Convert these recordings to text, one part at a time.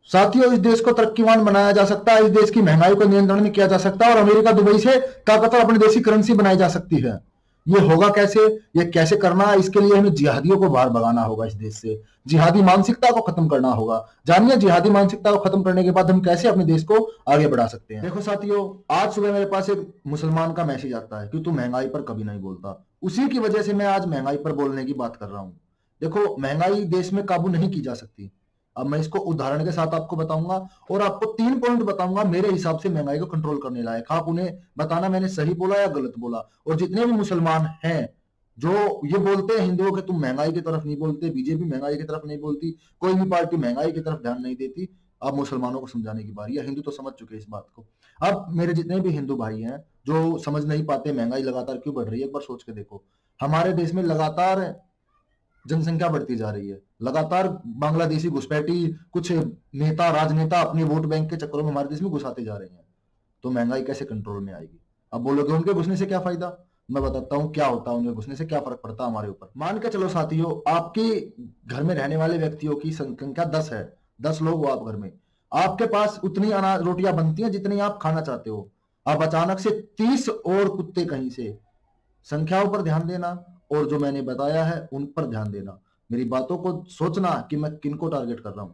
साथियों, इस देश को तरक्कीवान बनाया जा सकता है, इस देश की महंगाई को नियंत्रण में किया जा सकता है और अमेरिका दुबई से ताकतवर अपनी देशी करेंसी बनाई जा सकती है। ये होगा कैसे? ये कैसे करना है? इसके लिए हमें जिहादियों को बाहर भगाना होगा इस देश से। जिहादी मानसिकता को खत्म करना होगा। जानिए जिहादी मानसिकता को खत्म करने के बाद हम कैसे अपने देश को आगे बढ़ा सकते हैं। देखो साथियों, आज सुबह मेरे पास एक मुसलमान का मैसेज आता है कि तू महंगाई पर कभी नहीं बोलता। उसी की वजह से मैं आज महंगाई पर बोलने की बात कर रहा हूं। देखो, महंगाई देश में काबू नहीं की जा सकती। अब मैं इसको उदाहरण के साथ आपको बताऊंगा और आपको 3 पॉइंट बताऊंगा मेरे हिसाब से महंगाई को कंट्रोल करने लायक। आप उन्हें बताना मैंने सही बोला या गलत बोला। और जितने भी मुसलमान हैं जो ये बोलते हैं हिंदुओं के तुम महंगाई की तरफ नहीं बोलते, बीजेपी महंगाई की तरफ नहीं बोलती, कोई भी पार्टी महंगाई की तरफ ध्यान नहीं देती, अब मुसलमानों को समझाने की बारी है। हिंदू तो समझ चुके हैं इस बात को। अब मेरे जितने भी हिंदू भाई हैं जो समझ नहीं पाते महंगाई लगातार क्यों बढ़ रही है, एक बार सोच के देखो। हमारे देश में लगातार जनसंख्या बढ़ती जा रही है, लगातार बांग्लादेशी घुसपैठी कुछ नेता राजनेता अपने वोट बैंक के चक्करों में हमारे देश में घुसाते जा रहे हैं। तो महंगाई कैसे कंट्रोल में आएगी? अब बोलोगे उनके घुसने से क्या फायदा? मैं बताता हूँ क्या होता है, उनके घुसने से क्या फर्क पड़ता है हमारे ऊपर। मान के चलो साथियों, आपके घर में रहने वाले व्यक्तियों की संख्या 10 है, 10 लोग हो आप घर में। आपके पास उतनी अनाज रोटियां बनती हैं जितनी आप खाना चाहते हो। अब अचानक से 30 और कुत्ते कहीं से, संख्याओं पर ध्यान देना और जो मैंने बताया है उन पर ध्यान देना। मेरी बातों को सोचना कि मैं किनको टारगेट कर रहा हूं।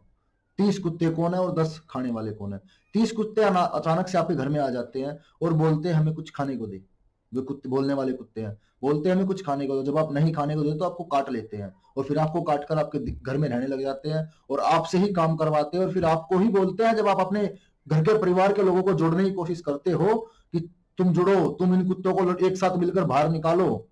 30 कुत्ते कौन है और 10 खाने वाले कौन है? 30 कुत्ते अचानक से आपके घर में आ जाते हैं और बोलते हैं हमें कुछ खाने को दे। वे कुत्ते बोलने वाले कुत्ते हैं, बोलते हैं हमें कुछ खाने को दो। जब आप नहीं खाने को दे तो आपको काट लेते हैं और फिर आपको काट कर आपके घर में रहने लग जाते हैं और आपसे ही काम करवाते हैं और फिर आपको ही बोलते हैं, जब आप अपने घर के परिवार के लोगों को जोड़ने की कोशिश करते हो कि तुम जुड़ो, तुम इन कुत्तों को एक साथ मिलकर बाहर निकालो,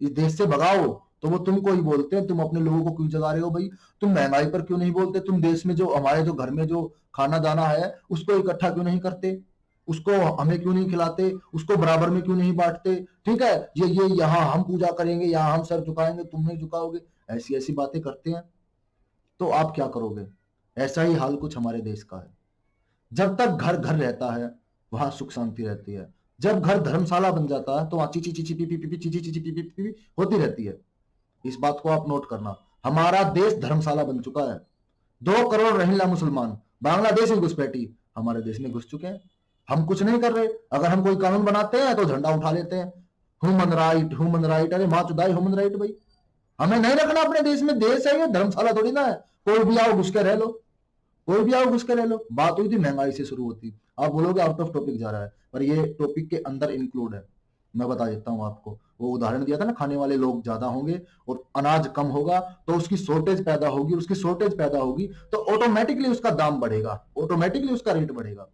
इस देश से भगाओ, तो वो तुमको ही बोलते हैं तुम अपने लोगों को क्यों जगा रहे हो भाई? तुम महंगाई पर क्यों नहीं बोलते? तुम देश में जो हमारे जो घर में जो खाना दाना है उसको इकट्ठा क्यों नहीं करते? उसको हमें क्यों नहीं खिलाते? उसको बराबर में क्यों नहीं बांटते? ठीक है, ये यहाँ हम पूजा करेंगे, यहाँ हम सर झुकाएंगे, तुम नहीं झुकाओगे, ऐसी ऐसी बातें करते हैं। तो आप क्या करोगे? ऐसा ही हाल कुछ हमारे देश का है। जब तक घर घर रहता है वहां सुख शांति रहती है। जब घर धर्मशाला बन जाता है तो वहां Chichi Chichi P P P Chichi Chichi P P P होती रहती है। इस बात को आप नोट करना। हमारा देश धर्मशाला बन चुका है। 2 करोड़ रोहिंग्या मुसलमान बांग्लादेश में घुसपैठी हमारे देश में घुस चुके हैं। हम कुछ नहीं कर रहे। अगर हम कोई कानून बनाते हैं तो झंडा उठा लेते हैं, ह्यूमन राइट ह्यूमन राइट। अरे माँ चुदाई ह्यूमन राइट भाई, हमें नहीं रखना अपने देश में। देश है ये, धर्मशाला थोड़ी ना है। कोई भी आओ घुस के रह लो, कोई भी आओ घुस के रह लो। बात हुई थी महंगाई से शुरू होती। आप बोलोगे आउट ऑफ टॉपिक जा रहा है, पर ये टॉपिक के अंदर इंक्लूड है। मैं बता देता हूं आपको, वो उदाहरण दिया था ना, खाने वाले लोग ज्यादा होंगे और अनाज कम होगा तो उसकी शॉर्टेज पैदा होगी, उसकी शॉर्टेज पैदा होगी तो ऑटोमेटिकली उसका दाम बढ़ेगा, ऑटोमेटिकली उसका रेट बढ़ेगा।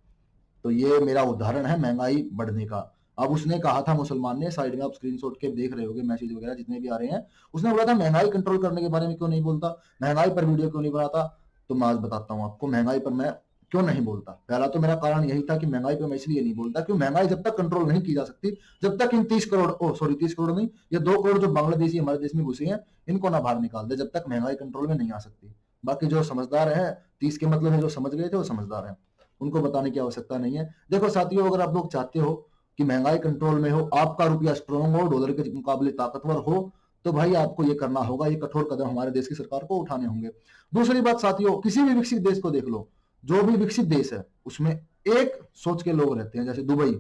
तो ये मेरा उदाहरण है महंगाई बढ़ने का। अब उसने कहा था, मुसलमान ने, साइड में आप स्क्रीनशॉट के देख रहे होगे मैसेज वगैरह जितने भी आ रहे हैं, उसने बोला था महंगाई कंट्रोल करने के बारे में क्यों नहीं बोलता, महंगाई पर वीडियो क्यों नहीं बनाता। तो मैं आज बताता हूं आपको महंगाई पर मैं क्यों नहीं बोलता। पहला तो मेरा कारण यही था कि महंगाई पर मैं इसलिए नहीं बोलता क्योंकि महंगाई जब तक कंट्रोल नहीं की जा सकती, जब तक इन 30 करोड़ नहीं, ये 2 करोड़ जो बांग्लादेशी हमारे देश में घुसे हैं इनको ना बाहर निकाल दे, जब तक महंगाई कंट्रोल में नहीं आ सकती। बाकी जो समझदार है, 30 के मतलब है जो समझ गए थे वो समझदार है, उनको बताने की आवश्यकता नहीं है। देखो साथियों, अगर आप लोग चाहते हो कि महंगाई कंट्रोल में हो, आपका रुपया स्ट्रांग हो, डॉलर के मुकाबले ताकतवर हो, तो भाई आपको ये करना होगा, ये कठोर कदम हमारे देश की सरकार को उठाने होंगे। दूसरी बात साथियों, किसी भी विकसित देश को देख लो, जो भी विकसित देश है उसमें एक सोच के लोग रहते हैं। जैसे दुबई,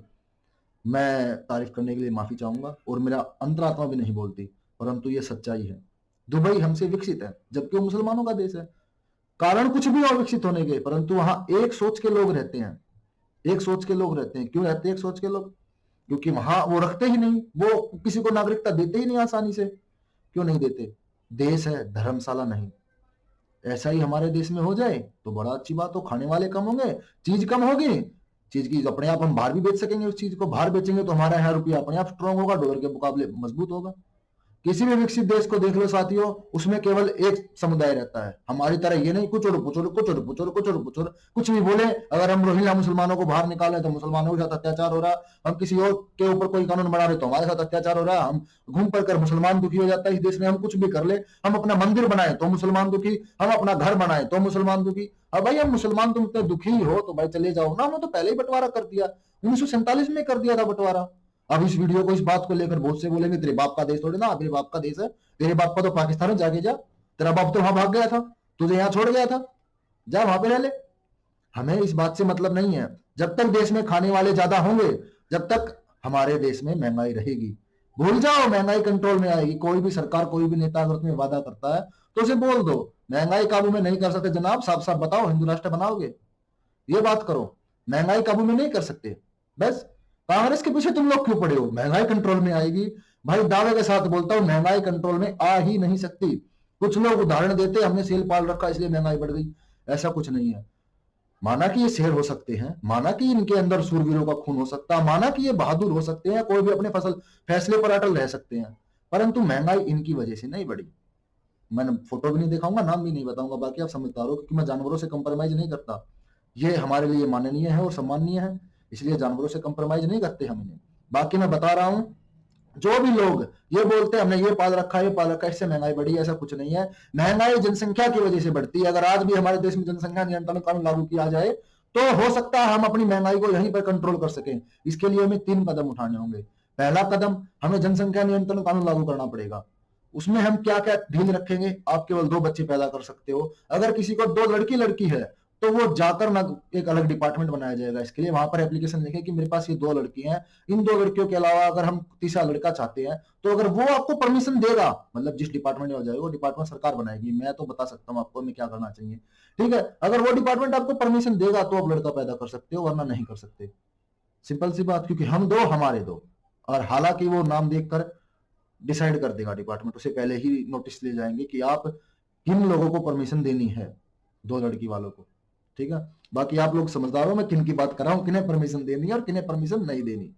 मैं तारीफ करने के लिए माफी चाहूंगा और मेरा अंतरात्मा भी नहीं बोलती, परंतु ये सच्चाई है। दुबई हमसे विकसित है जबकि वो मुसलमानों का देश है। कारण कुछ भी और विकसित होने के, परंतु वहां एक सोच के लोग रहते हैं। एक सोच के लोग रहते हैं। क्यों रहते हैं एक सोच के लोग? क्योंकि वहां वो रखते ही नहीं, वो किसी को नागरिकता देते ही नहीं आसानी से। क्यों नहीं देते? देश है, धर्मशाला नहीं। ऐसा ही हमारे देश में हो जाए तो बड़ा अच्छी बात हो, खाने वाले कम होंगे, चीज कम होगी, चीज की अपने आप हम बाहर भी बेच सकेंगे। उस चीज को बाहर बेचेंगे तो हमारा यहाँ रुपया अपने आप स्ट्रांग होगा, डॉलर के मुकाबले मजबूत होगा। किसी भी विकसित देश को देख लो साथियों, उसमें केवल एक समुदाय रहता है। हमारी तरह ये नहीं कुछ और पुचुर कुछ और पुचुर कुछ और पुचुर कुछ भी बोले। अगर हम रोहिंग्या मुसलमानों को बाहर निकालें तो मुसलमानों के साथ अत्याचार हो रहा, हम किसी और के ऊपर कोई कानून बना रहे तो हमारे साथ अत्याचार हो रहा, हम घूम फिर कर मुसलमान दुखी हो जाता है इस देश में। हम कुछ भी कर ले, हम अपना मंदिर बनाए तो मुसलमान दुखी, हम अपना घर बनाए तो मुसलमान दुखी। अब भाई हम मुसलमान तुम इतने दुखी हो तो भाई चले जाओ ना, हमने तो पहले ही बंटवारा कर दिया, 1947 में कर दिया था बंटवारा। अब इस वीडियो को, इस बात को लेकर बहुत से बोलेंगे तेरे बाप का देश थोड़ी ना, तेरे बाप का देश है, तेरे बाप का तो पाकिस्तान है, जाके जा, तेरा बाप तो वहां भाग गया था, तुझे यहाँ छोड़ गया था, जा वहां पे रह ले। हमें इस बात से मतलब नहीं है। जब तक देश में खाने वाले ज्यादा होंगे, जब तक हमारे देश में महंगाई रहेगी। भूल जाओ महंगाई कंट्रोल में आएगी। कोई भी सरकार, कोई भी नेता अगर तुम्हें वादा करता है तो उसे बोल दो महंगाई काबू में नहीं कर सकते जनाब, साफ साफ बताओ हिंदू राष्ट्र बनाओगे? ये बात करो, महंगाई काबू में नहीं कर सकते, बस कांग्रेस के पीछे तुम लोग क्यों पड़े हो? महंगाई कंट्रोल में आएगी। भाई दावे के साथ बोलता हूं, महंगाई कंट्रोल में आ ही नहीं सकती। कुछ लोग उदाहरण देते हमने सेल पाल रखा इसलिए महंगाई बढ़ गई, ऐसा कुछ नहीं है। माना कि ये शेर हो सकते हैं, माना कि इनके अंदर सूरवीरों का खून हो सकता है, माना कि ये बहादुर हो सकते हैं, कोई भी अपने फैसले पर अटल रह सकते हैं, परंतु महंगाई इनकी वजह से नहीं बढ़ी। मैंने फोटो भी नहीं दिखाऊंगा, नाम भी नहीं बताऊंगा, बाकी आप समझदार हो, क्योंकि मैं जानवरों से कंप्रोमाइज नहीं करता। ये हमारे लिए माननीय है और सम्माननीय है, इसलिए जानवरों से कंप्रोमाइज नहीं करते हम इन्हें। बाकी मैं बता रहा हूं, जो भी लोग ये बोलते हैं हमने ये पाल रखा है, ये पाल रखा है, इससे महंगाई बढ़ी, ऐसा कुछ नहीं है। महंगाई जनसंख्या की वजह से बढ़ती है। अगर आज भी हमारे देश में जनसंख्या नियंत्रण कानून लागू किया जाए तो हो सकता है हम अपनी महंगाई को यहीं पर कंट्रोल कर सकें। इसके लिए हमें 3 कदम उठाने होंगे। पहला कदम, हमें जनसंख्या नियंत्रण कानून लागू करना पड़ेगा। उसमें हम क्या क्या ढील रखेंगे? आप केवल 2 बच्चे पैदा कर सकते हो। अगर किसी को 2 लड़की है तो वो जाकर ना एक अलग डिपार्टमेंट बनाया जाएगा इसके लिए, वहां पर एप्लीकेशन लिखे कि मेरे पास ये 2 लड़की हैं, इन 2 लड़कियों के अलावा अगर हम तीसरा लड़का चाहते हैं तो अगर वो आपको परमिशन देगा, मतलब जिस डिपार्टमेंट में हो जाएगा वो डिपार्टमेंट सरकार बनाएगी, मैं तो बता सकता हूँ आपको हमें क्या करना चाहिए, ठीक है? अगर वो डिपार्टमेंट आपको परमिशन देगा तो आप लड़का पैदा कर सकते हो, वरना नहीं कर सकते। सिंपल सी बात, क्योंकि हम 2 हमारे 2, और हालांकि वो नाम देखकर डिसाइड कर देगा डिपार्टमेंट, उसे पहले ही नोटिस ले जाएंगे कि आप किन लोगों को परमिशन देनी है, 2 लड़की वालों को, ठीक है? बाकी आप लोग समझदार हो मैं किन की बात कर रहा हूं, किन्हें परमिशन देनी है और किन्हें परमिशन नहीं देनी,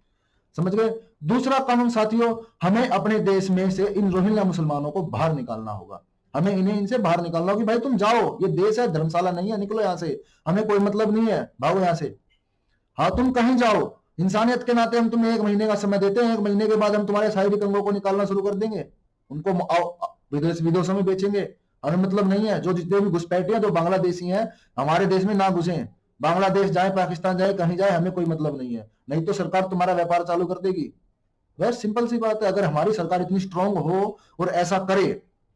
समझ गए? दूसरा कानून साथियों, हमें अपने देश में से इन रोहिंग्या मुसलमानों को बाहर निकालना होगा। हमें इन्हें इनसे बाहर निकालना होगा कि भाई तुम जाओ, ये देश है, धर्मशाला नहीं है, निकलो यहां से, हमें कोई मतलब नहीं है, भागो यहां से। हाँ तुम कहीं जाओ, इंसानियत के नाते हम तुम्हें 1 महीने का समय देते हैं, 1 महीने के बाद हम तुम्हारे शारीरिक अंगों को निकालना शुरू कर देंगे, उनको विदेशों में बेचेंगे, हमें मतलब नहीं है। जो जितने भी घुसपैठिए जो बांग्लादेशी हैं हमारे देश में ना घुसे, बांग्लादेश जाए, पाकिस्तान जाए, कहीं जाए, हमें कोई मतलब नहीं है, नहीं तो सरकार तुम्हारा व्यापार चालू कर देगी। बस सिंपल सी बात है। अगर हमारी सरकार इतनी स्ट्रांग हो और ऐसा करे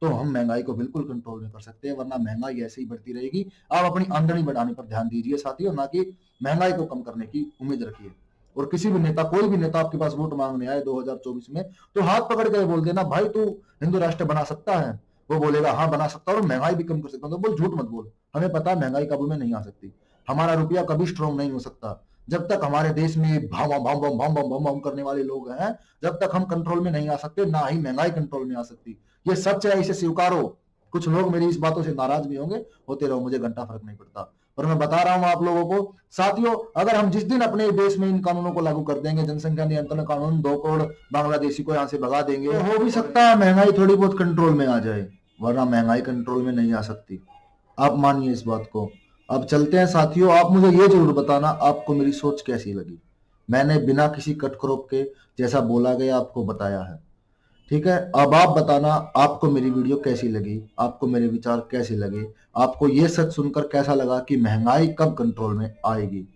तो हम महंगाई को बिल्कुल कंट्रोल में कर सकते हैं, वरना महंगाई ऐसे ही बढ़ती रहेगी। आप अपनी आमदनी बढ़ाने पर ध्यान दीजिए साथियों, ना कि महंगाई को कम करने की उम्मीद रखिए। और किसी भी नेता, कोई भी नेता आपके पास वोट मांगने आए 2024 में तो हाथ पकड़ के बोल देना भाई तू हिंदू राष्ट्र बना सकता है, वो बोलेगा हाँ बना सकता और महंगाई भी कम कर सकता हूं, तो बोल झूठ मत बोल। हमें पता है महंगाई काबू में नहीं आ सकती, हमारा रुपया कभी स्ट्रांग नहीं हो सकता जब तक हमारे देश में भाम भाम भाम भाम भाम भाम करने वाले लोग हैं, जब तक हम कंट्रोल में नहीं आ सकते, ना ही महंगाई कंट्रोल में आ सकती। ये सच है, इसे स्वीकारो। कुछ लोग मेरी इस बातों से नाराज भी होंगे, होते रहो, मुझे घंटा फर्क नहीं पड़ता, पर मैं बता रहा हूं आप लोगों को साथियों, अगर हम जिस दिन अपने देश में इन कानूनों को लागू कर देंगे, जनसंख्या नियंत्रण कानून, 2 करोड़ बांग्लादेशी को यहां से भगा देंगे, तो हो भी सकता है महंगाई थोड़ी बहुत कंट्रोल में आ जाए, वरना महंगाई कंट्रोल में नहीं आ सकती। आप मानिए इस बात को। अब चलते हैं साथियों, आप मुझे ये जरूर बताना आपको मेरी सोच कैसी लगी। मैंने बिना किसी कटकरोप के जैसा बोला गया आपको बताया है, ठीक है? अब आप बताना आपको मेरी वीडियो कैसी लगी, आपको मेरे विचार कैसे लगे, आपको ये सच सुनकर कैसा लगा कि महंगाई कब कंट्रोल में आएगी।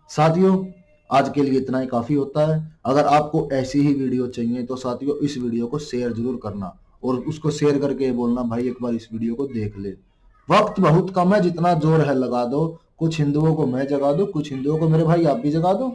साथियों आज के लिए इतना ही काफी होता है। अगर आपको ऐसी ही वीडियो चाहिए तो साथियों इस वीडियो को शेयर जरूर करना, और उसको शेयर करके बोलना भाई एक बार इस वीडियो को देख ले। वक्त बहुत कम है, जितना जोर है लगा दो। कुछ हिंदुओं को मैं जगा दूं, कुछ हिंदुओं को मेरे भाई आप भी जगा दो।